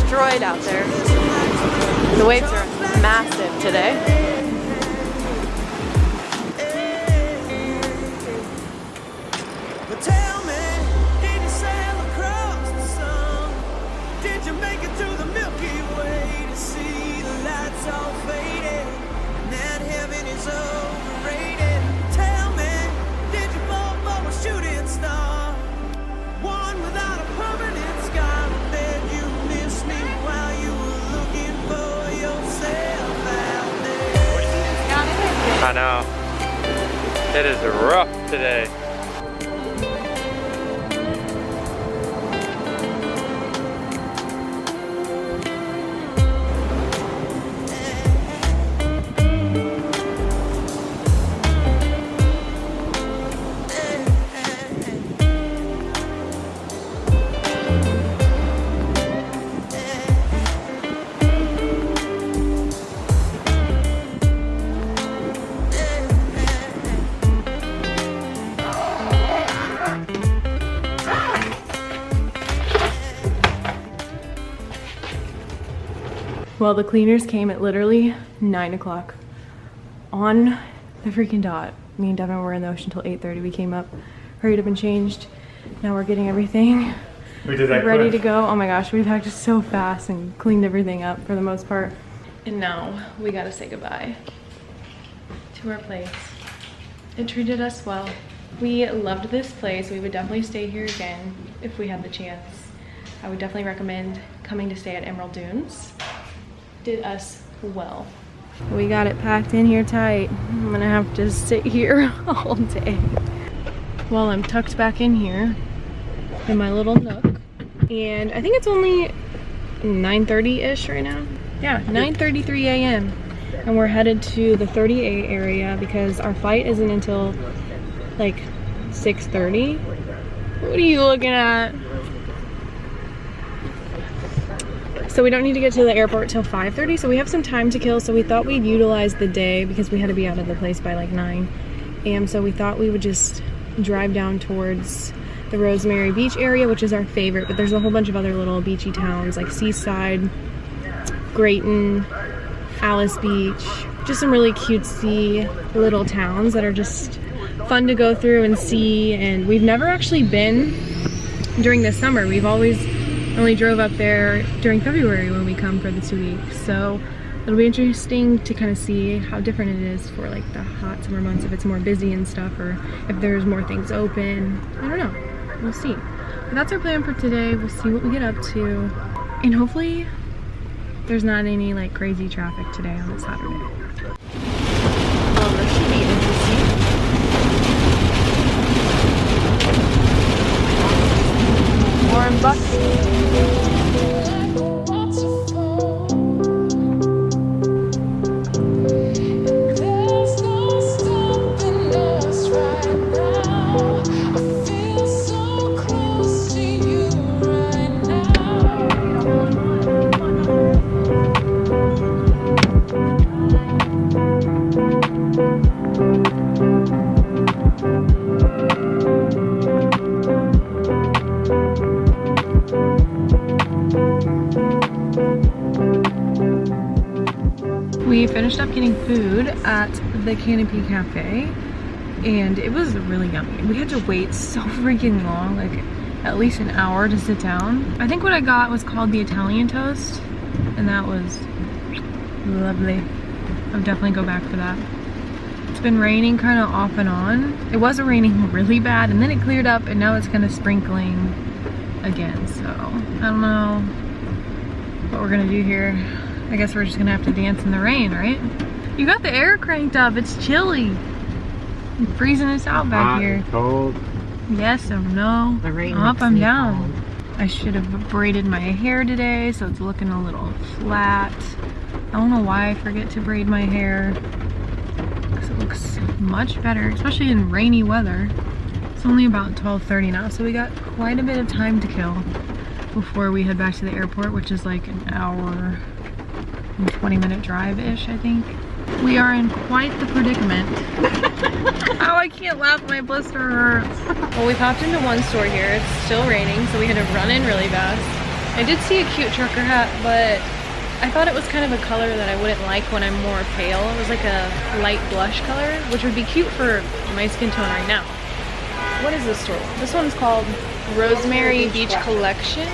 destroyed out there. The waves are massive today. I know. It is rough today. Well, the cleaners came at literally 9 o'clock on the freaking dot. Me and Devin were in the ocean till 8:30. We came up, hurried up and changed. Now we're getting everything ready to go. Oh my gosh, we packed so fast and cleaned everything up for the most part. And now we gotta say goodbye to our place. It treated us well. We loved this place. We would definitely stay here again if we had the chance. I would definitely recommend coming to stay at Emerald Dunes. Did us well. We got it packed in here tight. I'm gonna have to sit here all day. Well, I'm tucked back in here in my little nook, and I think it's only 9:30-ish right now. Yeah, 9:33 a.m. and we're headed to the 30A area because our flight isn't until like 6:30. What are you looking at? So we don't need to get to the airport till 5:30, so we have some time to kill. So we thought we'd utilize the day because we had to be out of the place by like 9 a.m. So we thought we would just drive down towards the Rosemary beach area, which is our favorite, but there's a whole bunch of other little beachy towns like Seaside, Grayton, Alice Beach, just some really cutesy little towns that are just fun to go through and see. And we've never actually been during the summer. We've always only drove up there during February when we come for the 2 weeks. So it'll be interesting to kind of see how different it is for like the hot summer months, if it's more busy and stuff, or if there's more things open. I don't know, we'll see. But that's our plan for today. We'll see what we get up to. And hopefully there's not any like crazy traffic today on a Saturday. Well, this should be interesting. Warren Buffett. We finished up getting food at the Canopy Cafe, and it was really yummy. We had to wait so freaking long, like at least an hour to sit down. I think what I got was called the Italian toast, and that was lovely. I'll definitely go back for that. It's been raining kind of off and on. It wasn't raining really bad, and then it cleared up, and now it's kind of sprinkling again. So I don't know what we're gonna do here. I guess we're just gonna have to dance in the rain, right? You got the air cranked up. It's chilly. You're freezing us out back here. Cold. Yes or no? The rain up, makes I'm me down. cold. I should have braided my hair today, so it's looking a little flat. I don't know why I forget to braid my hair, because it looks much better, especially in rainy weather. It's only about 12:30 now, so we got quite a bit of time to kill before we head back to the airport, which is like an hour and 20-minute drive-ish, I think. We are in quite the predicament. Oh, I can't laugh, my blister hurts. Well, we popped into one store here. It's still raining, so we had to run in really fast. I did see a cute trucker hat, but I thought it was kind of a color that I wouldn't like when I'm more pale. It was like a light blush color, which would be cute for my skin tone right now. What is this store? This one's called Rosemary Beach Collection.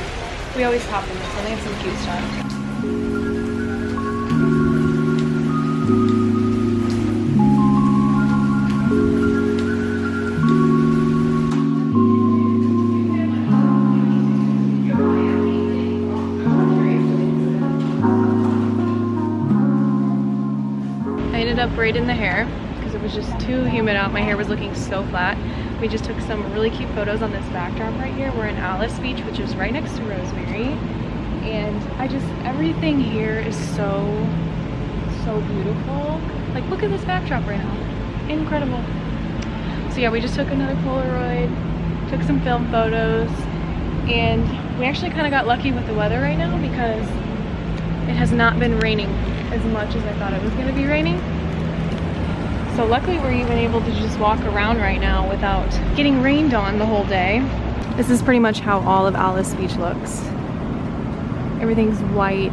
We always hop in this one. They have some cute stuff. Braiding the hair because it was just too humid out. My hair was looking so flat. We just took some really cute photos on this backdrop right here. We're in Alice Beach, which is right next to Rosemary, and everything here is so beautiful. Like, look at this backdrop right now, incredible. So yeah, we just took another Polaroid, took some film photos, and we actually kind of got lucky with the weather right now because it has not been raining as much as I thought it was going to be raining. So luckily we're even able to just walk around right now without getting rained on the whole day. This is pretty much how all of Alice Beach looks. Everything's white,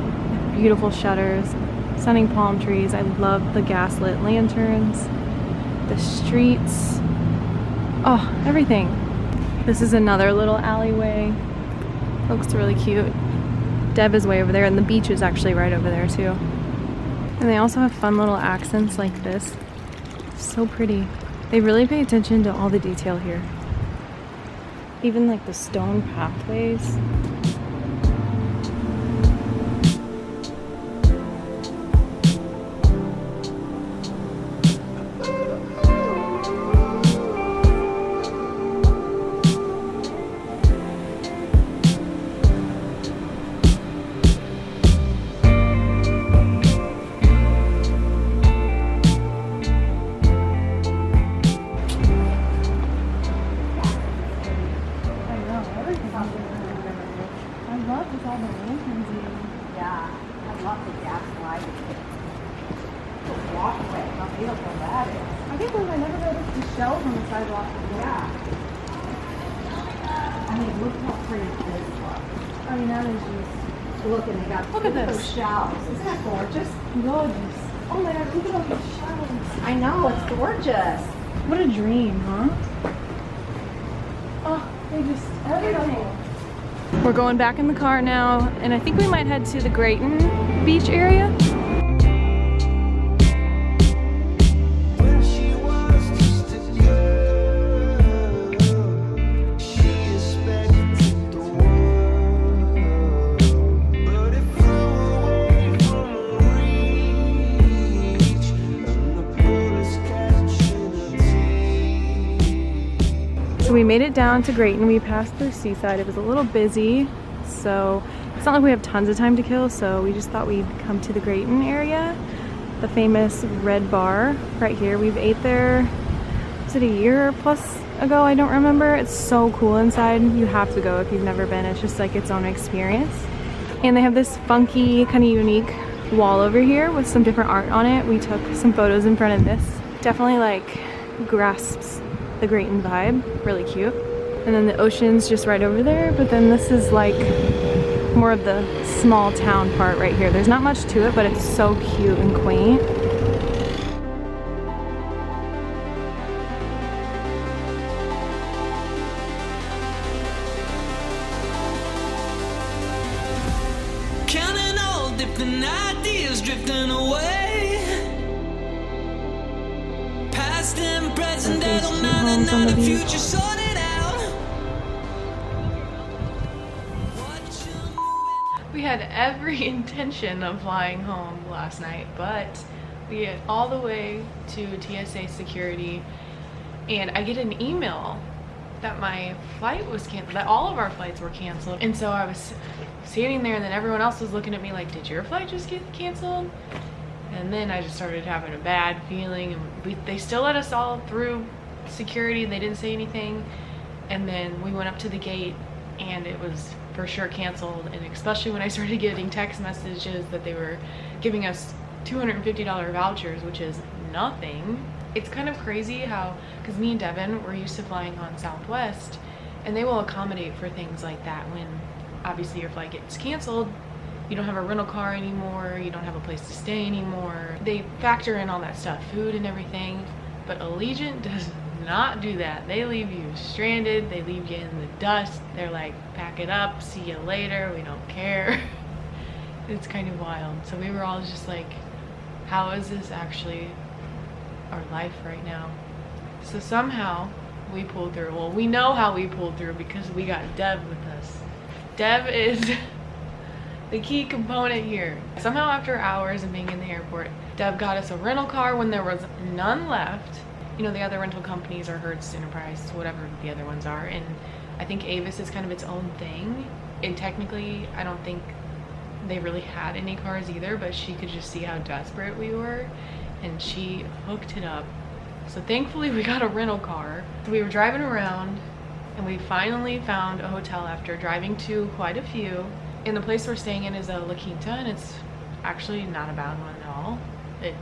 beautiful shutters, stunning palm trees. I love the gaslit lanterns, the streets, oh, everything. This is another little alleyway. Looks really cute. Deb is way over there, and the beach is actually right over there too. And they also have fun little accents like this. So pretty. They really pay attention to all the detail here. Even like the stone pathways. Look, and they got look at this. Those shells. Isn't that gorgeous? Gorgeous. Oh my god, look at all these shells. I know, it's gorgeous. What a dream, huh? Oh, they just everything. We're going back in the car now, and I think we might head to the Grayton beach area. So we made it down to Grayton. We passed through Seaside. It was a little busy, so it's not like we have tons of time to kill, so we just thought we'd come to the Grayton area. The famous Red Bar right here. We've ate there, was it a year plus ago? I don't remember. It's so cool inside. You have to go if you've never been. It's just like its own experience. And they have this funky, kind of unique wall over here with some different art on it. We took some photos in front of this. Definitely like grasps the Grayton vibe, really cute. And then the ocean's just right over there, but then this is like more of the small town part right here. There's not much to it, but it's so cute and quaint. Counting all different ideas drifting away. Past and present, I don't matter, now the future sorted out. We had every intention of flying home last night, but we get all the way to TSA security, and I get an email that my flight was canceled, that all of our flights were canceled. And so I was standing there, and then everyone else was looking at me like, did your flight just get canceled? And then I just started having a bad feeling, and they still let us all through security. They didn't say anything. And then we went up to the gate, and it was for sure canceled. And especially when I started getting text messages that they were giving us $250 vouchers, which is nothing. It's kind of crazy how, because me and Devin were used to flying on Southwest, and they will accommodate for things like that when obviously your flight gets canceled, you don't have a rental car anymore, you don't have a place to stay anymore. They factor in all that stuff, food and everything, but Allegiant does not do that. They leave you stranded, they leave you in the dust. They're like, pack it up, see you later, we don't care. It's kind of wild. So we were all just like, how is this actually our life right now? So somehow we pulled through. Well, we know how we pulled through because we got Dev with us. Dev is the key component here. Somehow after hours of being in the airport, Dev got us a rental car when there was none left. You know, the other rental companies are Hertz, Enterprise, whatever the other ones are, and I think Avis is kind of its own thing. And technically, I don't think they really had any cars either, but she could just see how desperate we were, and she hooked it up. So thankfully we got a rental car. So we were driving around, and we finally found a hotel after driving to quite a few. And the place we're staying in is a La Quinta, and it's actually not a bad one at all. It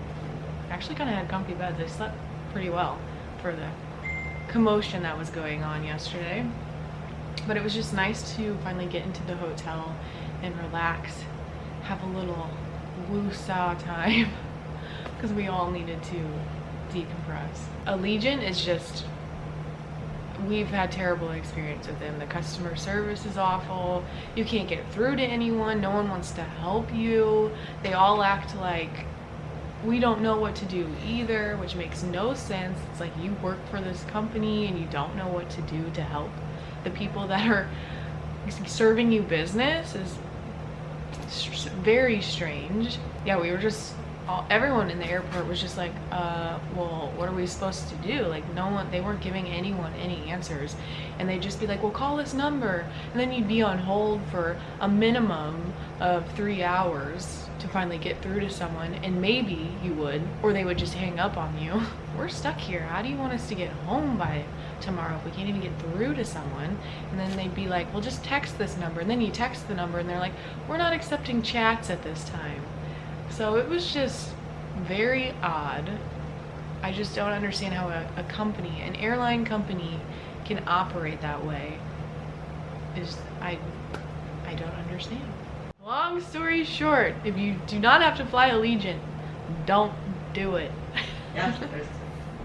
actually kind of had comfy beds. I slept pretty well for the commotion that was going on yesterday. But it was just nice to finally get into the hotel and relax, have a little woo-saw time, because we all needed to decompress. Allegiant is just, we've had terrible experience with them. The customer service is awful. You can't get through to anyone. No one wants to help you. They all act like we don't know what to do either, which makes no sense. It's like you work for this company and you don't know what to do to help the people that are serving you business. Is very strange. Yeah, we were just, everyone in the airport was just like, well, what are we supposed to do? Like, no one, they weren't giving anyone any answers, and they'd just be like, well, call this number, and then you'd be on hold for a minimum of 3 hours to finally get through to someone, and maybe you would, or they would just hang up on you. We're stuck here. How do you want us to get home by tomorrow if we can't even get through to someone? And then they'd be like, well, just text this number, and then you text the number, and they're like, we're not accepting chats at this time. So it was just very odd. I just don't understand how a company, an airline company, can operate that way. I don't understand. Long story short, if you do not have to fly Allegiant, don't do it. Yeah, there's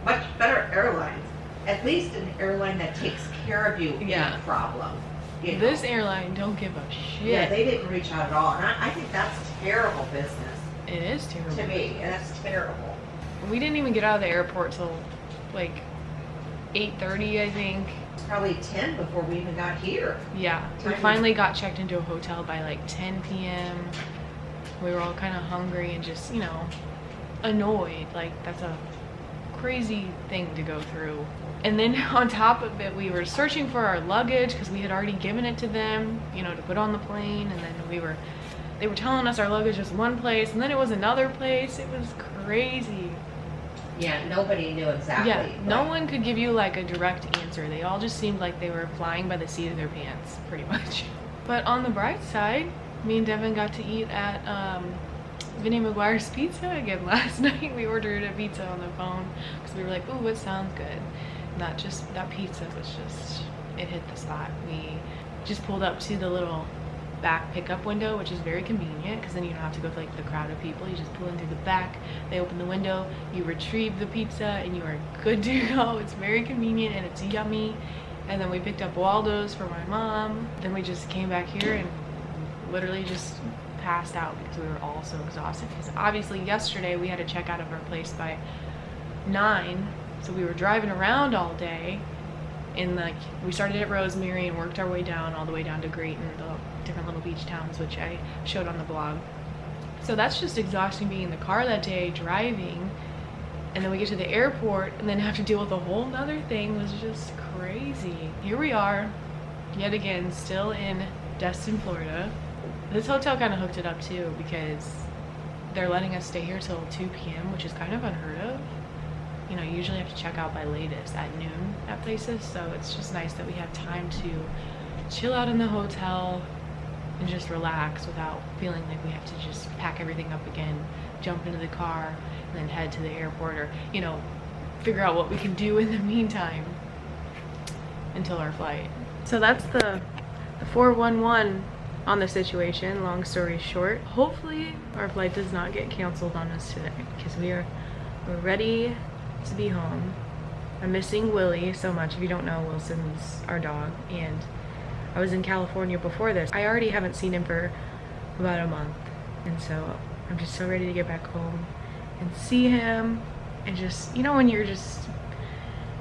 much better airlines. At least an airline that takes care of you in a problem. You know? This airline don't give a shit. Yeah, they didn't reach out at all. And I think that's terrible business. It is terrible. To me, and that's terrible. We didn't even get out of the airport till like 8:30, I think. It's probably 10 before we even got here. Yeah, we finally got checked into a hotel by like 10 p.m. We were all kind of hungry and just, you know, annoyed. Like, that's a crazy thing to go through. And then on top of it, we were searching for our luggage because we had already given it to them, you know, to put on the plane. And then they were telling us our luggage was one place, and then it was another place. It was crazy. Yeah, nobody knew exactly. Yeah, no one could give you like a direct answer. They all just seemed like they were flying by the seat of their pants, pretty much. But on the bright side, me and Devin got to eat at Vinnie McGuire's Pizza again last night. We ordered a pizza on the phone because we were like, ooh, it sounds good. Not just that pizza was just, it hit the spot. We just pulled up to the little back pickup window, which is very convenient because then you don't have to go to like the crowd of people. You just pull in through the back, they open the window, you retrieve the pizza, and you are good to go. It's very convenient and it's yummy. And then we picked up Waldo's for my mom. Then we just came back here and literally just passed out because we were all so exhausted, because obviously yesterday we had to check out of our place by 9, so we were driving around all day. And like, we started at Rosemary and worked our way down all the way down to Grayton, the different little beach towns, which I showed on the blog. So that's just exhausting, being in the car that day driving, and then we get to the airport and then have to deal with a whole nother thing. Was just crazy. Here we are yet again, still in Destin, Florida. This hotel kind of hooked it up too, because they're letting us stay here till 2 p.m., which is kind of unheard of. You know, you usually have to check out by latest at noon at places, so it's just nice that we have time to chill out in the hotel and just relax without feeling like we have to just pack everything up again, jump into the car, and then head to the airport, or, you know, figure out what we can do in the meantime until our flight. So that's the 411 on the situation. Long story short, hopefully our flight does not get canceled on us today because we're ready to be home. I'm missing Willie so much. If you don't know, Wilson's our dog, and I was in California before this. I already haven't seen him for about a month, and so I'm just so ready to get back home and see him. And just, you know, when you're just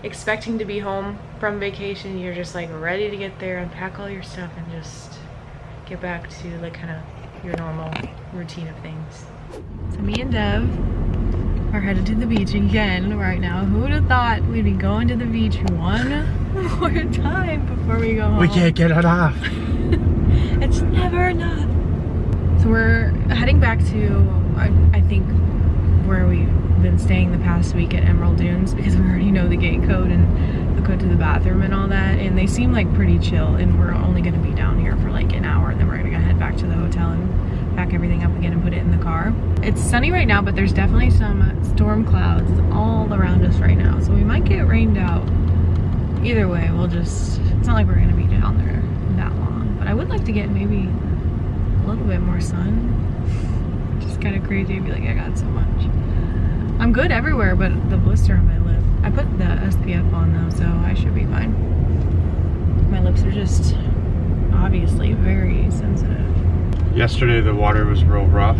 expecting to be home from vacation, you're just like ready to get there, unpack all your stuff, and just get back to like kind of your normal routine of things. So me and Dev are headed to the beach again right now. Who would have thought we'd be going to the beach one more time before we go home? We can't get it off. It's never enough. So we're heading back to, I think, where we've been staying the past week at Emerald Dunes, because we already know the gate code and the code to the bathroom and all that, and they seem like pretty chill, and we're only going to be down here for like an hour, and then we're going to head back to the hotel and pack everything up again and put it in the car. It's sunny right now, but there's definitely some storm clouds all around us right now, so we might get rained out. Either way, we'll just, it's not like we're going to be down there that long, but I would like to get maybe a little bit more sun. Just kind of crazy to be like, I got so much. I'm good everywhere but the blister on my lip. I put the SPF on though, so I should be fine. My lips are just obviously very sensitive. Yesterday the water was real rough.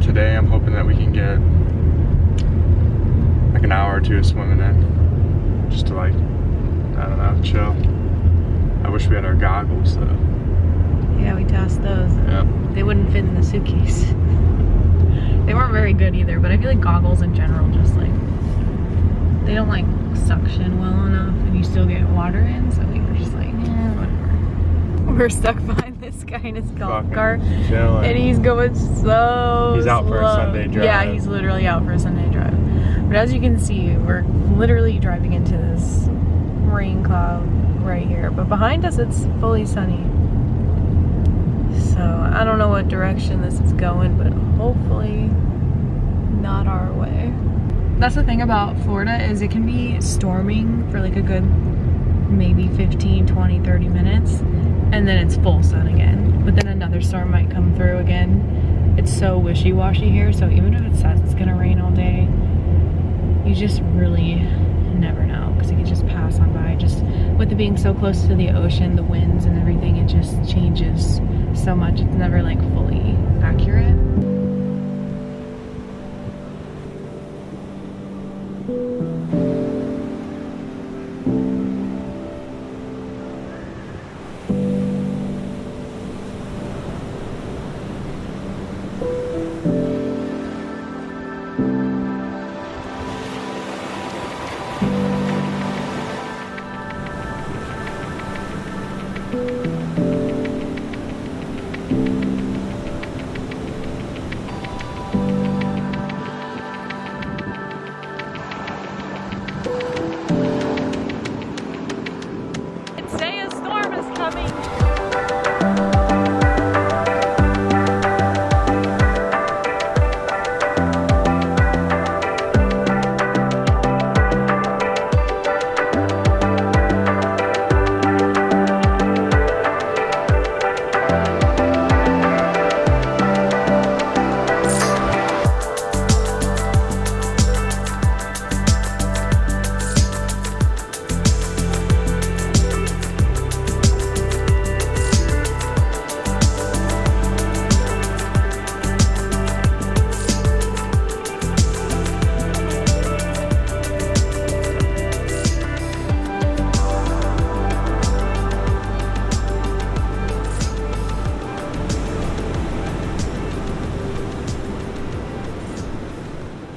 Today I'm hoping that we can get like an hour or two of swimming in. Just to like, I don't know, chill. I wish we had our goggles though. Yeah, we tossed those. Yep. They wouldn't fit in the suitcase. They weren't very good either, but I feel like goggles in general just like, they don't like suction well enough and you still get water in, so we were just like, eh, whatever. We're stuck behind this guy in his golf cart, and he's going so He's out for a Sunday drive. Yeah, he's literally out for a Sunday drive. But as you can see, we're literally driving into this rain cloud right here, but behind us it's fully sunny. So I don't know what direction this is going, but hopefully not our way. That's the thing about Florida, is it can be storming for like a good maybe 15, 20, 30 minutes, and then it's full sun again. But then another storm might come through again. It's so wishy-washy here, so even if it says it's gonna rain all day, you just really never know, because it could just pass on by. Just with it being so close to the ocean, the winds and everything, it just changes so much. It's never like fully accurate.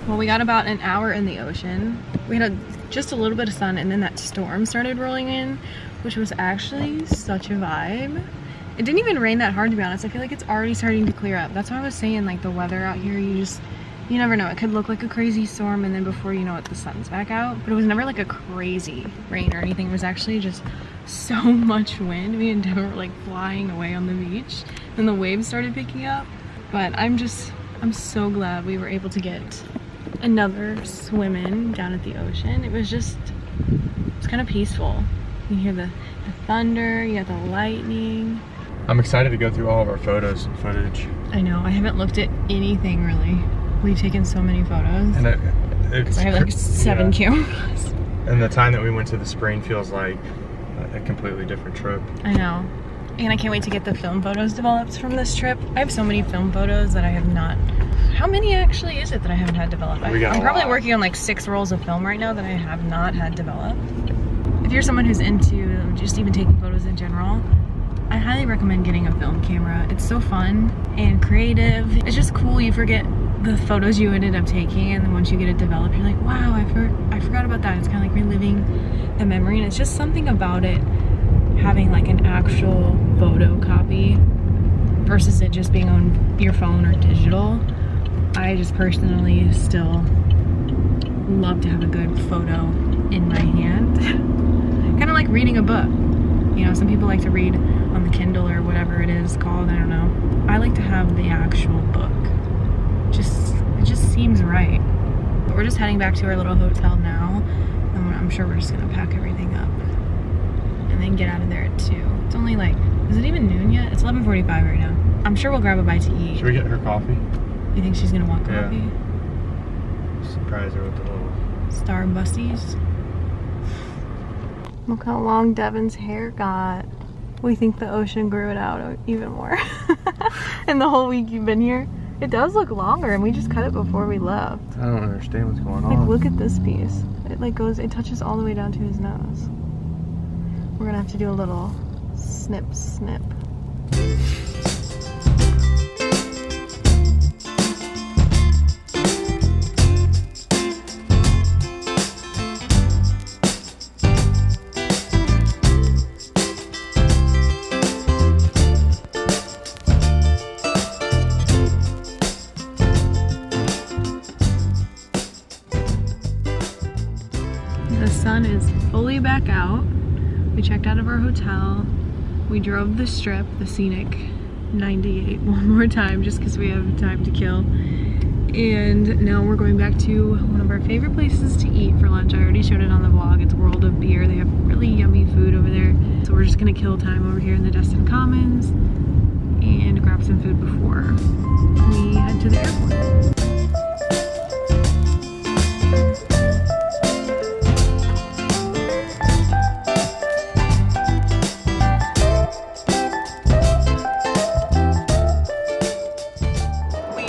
Well, we got about an hour in the ocean. We had just a little bit of sun, and then that storm started rolling in, which was actually such a vibe. It didn't even rain that hard, to be honest. I feel like it's already starting to clear up. That's why I was saying, like, the weather out here, you never know. It could look like a crazy storm, and then before you know it, the sun's back out. But it was never like a crazy rain or anything. It was actually just so much wind. Me and Deborah were like flying away on the beach, and the waves started picking up. But I'm so glad we were able to get another swim in down at the ocean. It's kind of peaceful. You hear the thunder, you got the lightning. I'm excited to go through all of our photos and footage. I know, I haven't looked at anything really. We've taken so many photos. And it's I have like 7 cameras. And the time that we went to the spring feels like a completely different trip. I know. And I can't wait to get the film photos developed from this trip. I have so many film photos that I have not... How many actually is it that I haven't had developed? I'm probably working on like 6 rolls of film right now that I have not had developed. If you're someone who's into just even taking photos in general, I highly recommend getting a film camera. It's so fun and creative. It's just cool. You forget the photos you ended up taking, and then once you get it developed, you're like, wow, I forgot about that. It's kind of like reliving the memory, and it's just something about it having like an actual photo copy versus it just being on your phone or digital. I just personally still love to have a good photo in my hand. Kind of like reading a book. You know, some people like to read on the Kindle or whatever it is called, I don't know. I like to have the actual book. It just seems right. But we're just heading back to our little hotel now. And I'm sure we're just gonna pack everything up and then get out of there at 2. It's only like, is it even noon yet? It's 11:45 right now. I'm sure we'll grab a bite to eat. Should we get her coffee? You think she's gonna want coffee? Yeah. Surprise her with the little Starbucksies. Look how long Devin's hair got. We think the ocean grew it out even more. In the whole week you've been here. It does look longer, and we just cut it before we left. I don't understand what's going on. Like, look at this piece. It like goes, it touches all the way down to his nose. We're gonna have to do a little snip, snip. The sun is fully back out. We checked out of our hotel. We drove the strip, the scenic 98 one more time just because we have time to kill. And now we're going back to one of our favorite places to eat for lunch. I already showed it on the vlog. It's World of Beer. They have really yummy food over there. So we're just gonna kill time over here in the Destin Commons and grab some food before we head to the airport.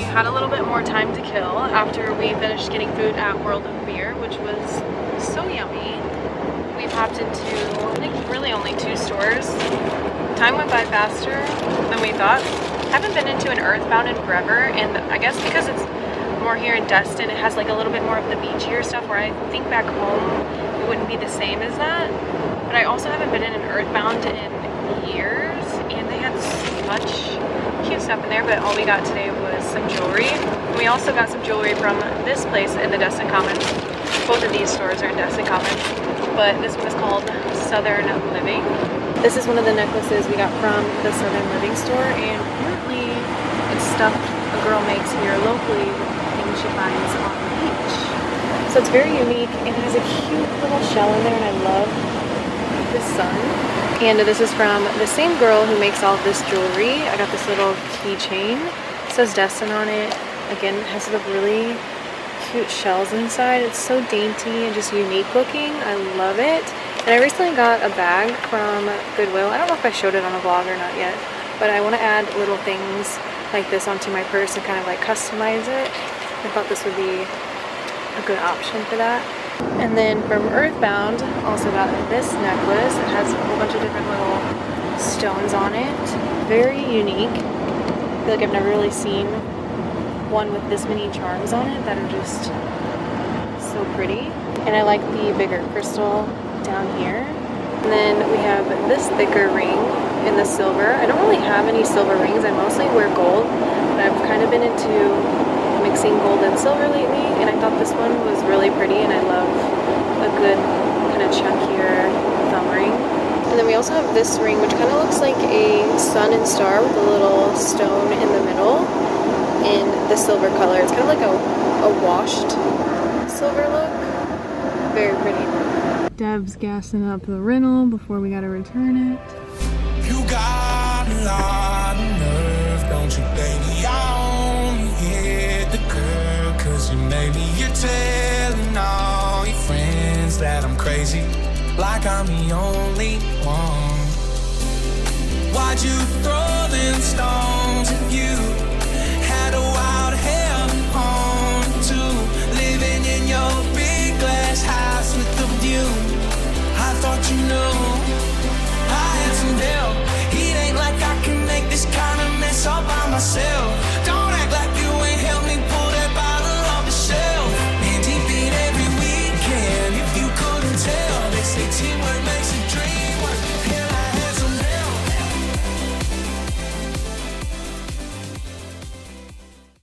Had a little bit more time to kill after we finished getting food at World of Beer, which was so yummy. We popped into, I think, really only 2 stores. Time went by faster than we thought. Haven't been into an Earthbound in forever, and I guess because it's more here in Destin, it has like a little bit more of the beachier stuff where I think back home it wouldn't be the same as that. But I also haven't been in an Earthbound in years, and they had such cute stuff in there, but all we got today was some jewelry. We also got some jewelry from this place in the Destin Commons. Both of these stores are in Destin Commons, but this one is called Southern Living. This is one of the necklaces we got from the Southern Living store, and apparently it's stuff a girl makes here locally with things she finds on the beach. So it's very unique, and it has a cute little shell in there, and I love the sun. And this is from the same girl who makes all of this jewelry. I got this little keychain. It says Destin on it. Again, it has the really cute shells inside. It's so dainty and just unique looking. I love it. And I recently got a bag from Goodwill. I don't know if I showed it on a vlog or not yet, but I want to add little things like this onto my purse and kind of like customize it. I thought this would be a good option for that. And then from Earthbound, also got this necklace. It has a whole bunch of different little stones on it. Very unique. I feel like I've never really seen one with this many charms on it that are just so pretty. And I like the bigger crystal down here. And then we have this thicker ring in the silver. I don't really have any silver rings. I mostly wear gold, but I've kind of been into mixing gold and silver lately, and I thought this one was really pretty, and I love a good kind of chunkier thumb ring. And then we also have this ring, which kind of looks like a sun and star with a little stone in the middle in the silver color. It's kind of like a washed silver look. Very pretty. Dev's gassing up the rental before we gotta return it. You got a lot of nerve, don't you, baby? I only hit the curb 'cause you made me. You're telling all your friends that I'm crazy, like I'm the only one. Why'd you throw them stones if you had a wild hair on too? Living in your big glass house with the view. I thought you knew I had some help. It ain't like I can make this kind of mess all by myself. Don't act like you ain't helped me pull that bottle off the shelf. Man, deep in every weekend, if you couldn't tell, they say teamwork makes